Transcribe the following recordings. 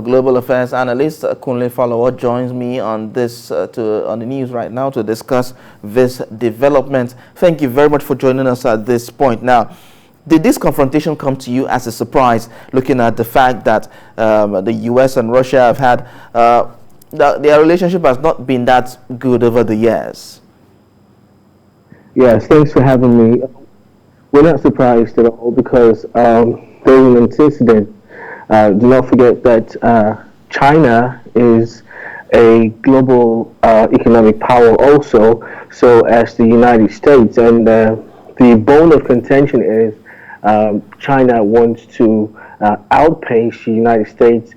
Global Affairs Analyst Kunle Falowo joins me on on the news right now to discuss this development. Thank you very much for joining us at this point. Now, did this confrontation come to you as a surprise, looking at the fact that the U.S. and Russia have had their relationship has not been that good over the years? Yes, thanks for having me. We're not surprised at all because there was an incident. Do not forget that China is a global economic power also, so as the United States. And the bone of contention is China wants to outpace the United States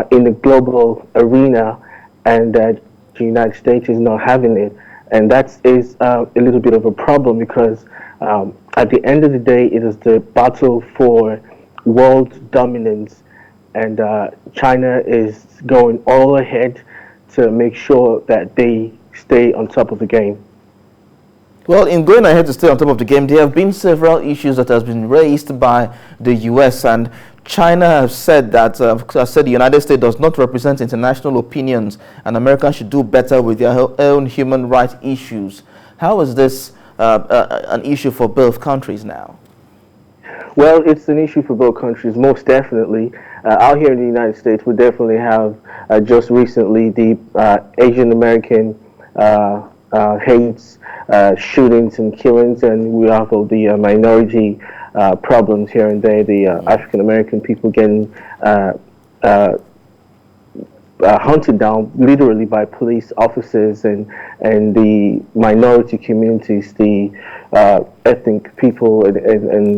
in the global arena, and that the United States is not having it. And that is a little bit of a problem because at the end of the day, it is the battle for world dominance, and China is going all ahead to make sure that they stay on top of the game. Well, in going ahead to stay on top of the game, there have been several issues that have been raised by the U.S. and China has said that the United States does not represent international opinions and America should do better with their own human rights issues. How is this an issue for both countries now? Well, it's an issue for both countries, most definitely. Out here in the United States, we definitely have just recently the Asian American hates, shootings and killings, and we have all the minority problems here and there, the African American people getting hunted down literally by police officers, and the minority communities, the ethnic people, and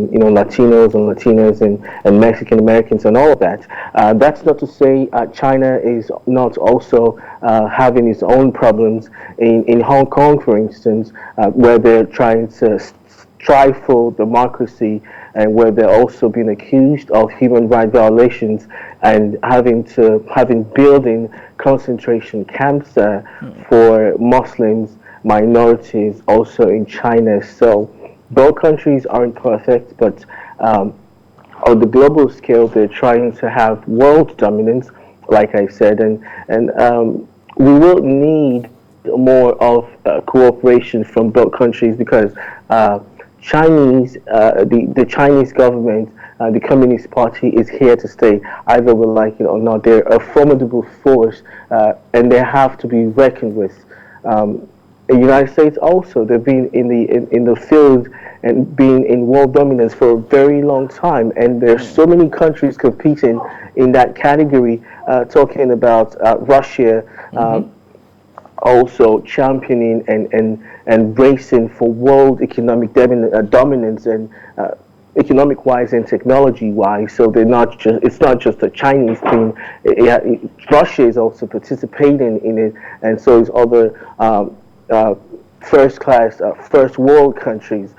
Latinos and Latinas and Mexican Americans and all of that. That's not to say China is not also having its own problems in Hong Kong, for instance, where they're trying to strive for democracy, and where they're also being accused of human rights violations and having building concentration camps for Muslims, minorities also in China. So both countries aren't perfect, but on the global scale, they're trying to have world dominance, like I said, and we will need more of cooperation from both countries because the Chinese government, the Communist Party is here to stay. Either we like it or not, they're a formidable force, and they have to be reckoned with. The United States also, they've been in the field and been in world dominance for a very long time, and there's so many countries competing in that category. Talking about Russia. Also championing and racing for world economic dominance and economic wise and technology wise. So it's not just a Chinese thing. Russia is also participating in it, and so is other first class first world countries.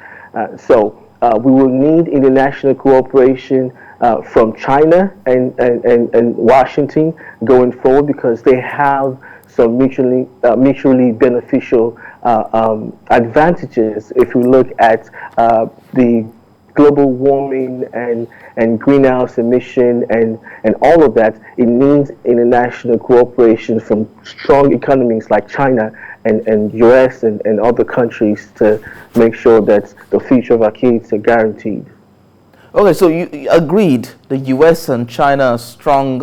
So we will need international cooperation from China and Washington going forward, because they have some mutually beneficial advantages. If we look at the global warming and greenhouse emission and all of that, it needs international cooperation from strong economies like China and US and other countries to make sure that the future of our kids are guaranteed. Okay, so you agreed the U.S. and China are strong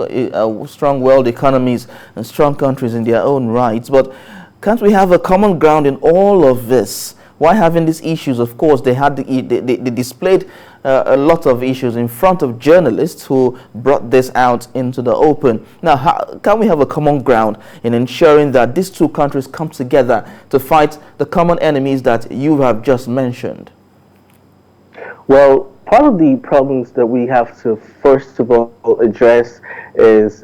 world economies and strong countries in their own rights, but can't we have a common ground in all of this? Why having these issues? Of course, they displayed a lot of issues in front of journalists who brought this out into the open. Now, how can we have a common ground in ensuring that these two countries come together to fight the common enemies that you have just mentioned? Well, part of the problems that we have to first of all address is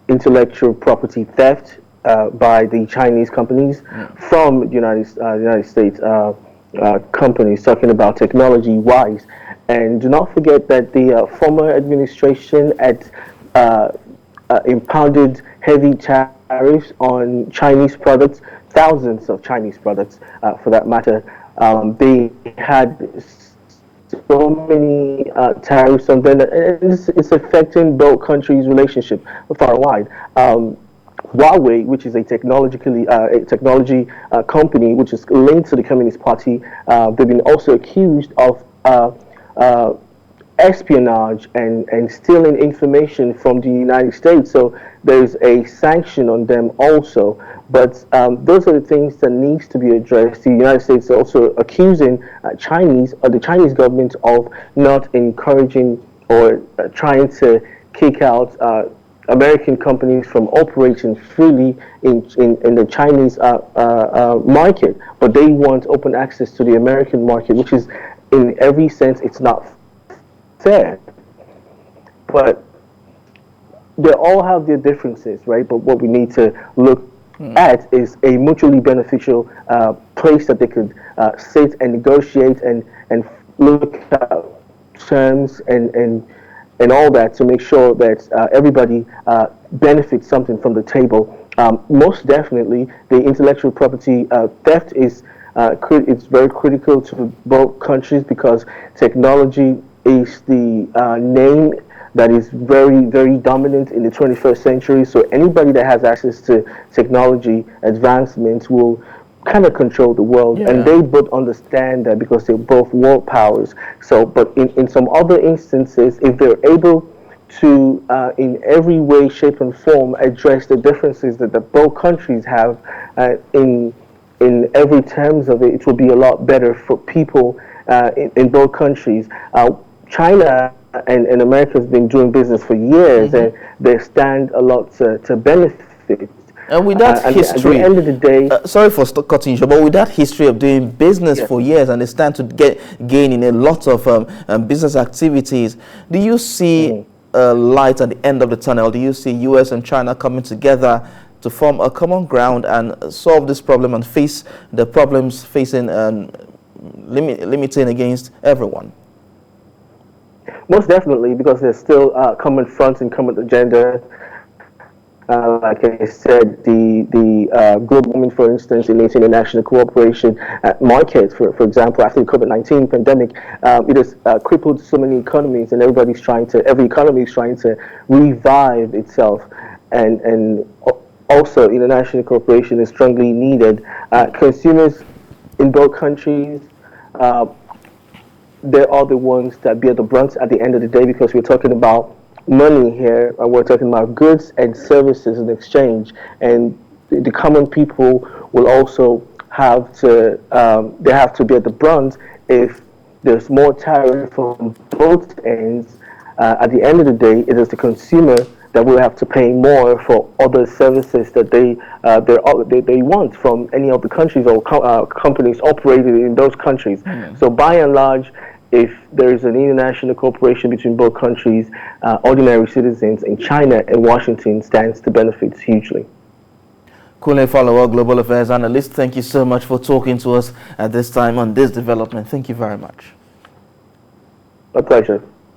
intellectual property theft by the Chinese companies from United States companies, talking about technology-wise. And do not forget that the former administration had impounded heavy tariffs on Chinese products, thousands of Chinese products for that matter. They had so many tariffs on them, and it's affecting both countries' relationship far and wide. Huawei, which is a technology company which is linked to the Communist Party, they've been also accused of espionage and stealing information from the United States. So there's a sanction on them also. But those are the things that needs to be addressed. The United States is also accusing the Chinese government of not encouraging or trying to kick out American companies from operating freely in the Chinese market. But they want open access to the American market, which is, in every sense, it's not fair. But they all have their differences, right? But what we need to look at is a mutually beneficial place that they could sit and negotiate and look at terms and all that to make sure that everybody benefits something from the table. Most definitely, the intellectual property theft is it's very critical to both countries, because technology is the name that is very, very dominant in the 21st century. So anybody that has access to technology advancements will kind of control the world. Yeah. And they both understand that because they're both world powers. So, but in some other instances, if they're able to, in every way, shape, and form, address the differences that both countries have in every terms of it, it will be a lot better for people in both countries. China and America has been doing business for years, and they stand a lot to benefit. And with that history, at the end of the day, sorry for cutting you, but with that history of doing business for years, and they stand to gain in a lot of business activities, do you see a light at the end of the tunnel? Do you see U.S. and China coming together to form a common ground and solve this problem and face the problems facing limiting against everyone? Most definitely, because there's still common fronts and common agenda. Like I said, the global warming, for instance, in the international cooperation market, for example, after the COVID-19 pandemic, it has crippled so many economies, and every economy is trying to revive itself, and also international cooperation is strongly needed. Consumers in both countries, they are the ones that bear the brunt at the end of the day, because we're talking about money here, and we're talking about goods and services in exchange, and the common people will also have to they have to bear the brunt if there's more tariff from both ends. At the end of the day, it is the consumer that will have to pay more for other services that they want from any of the countries or companies operated in those countries. So by and large, if there is an international cooperation between both countries, ordinary citizens in China and Washington stands to benefit hugely. Kunle Falowo, Global Affairs Analyst, thank you so much for talking to us at this time on this development. Thank you very much. My pleasure.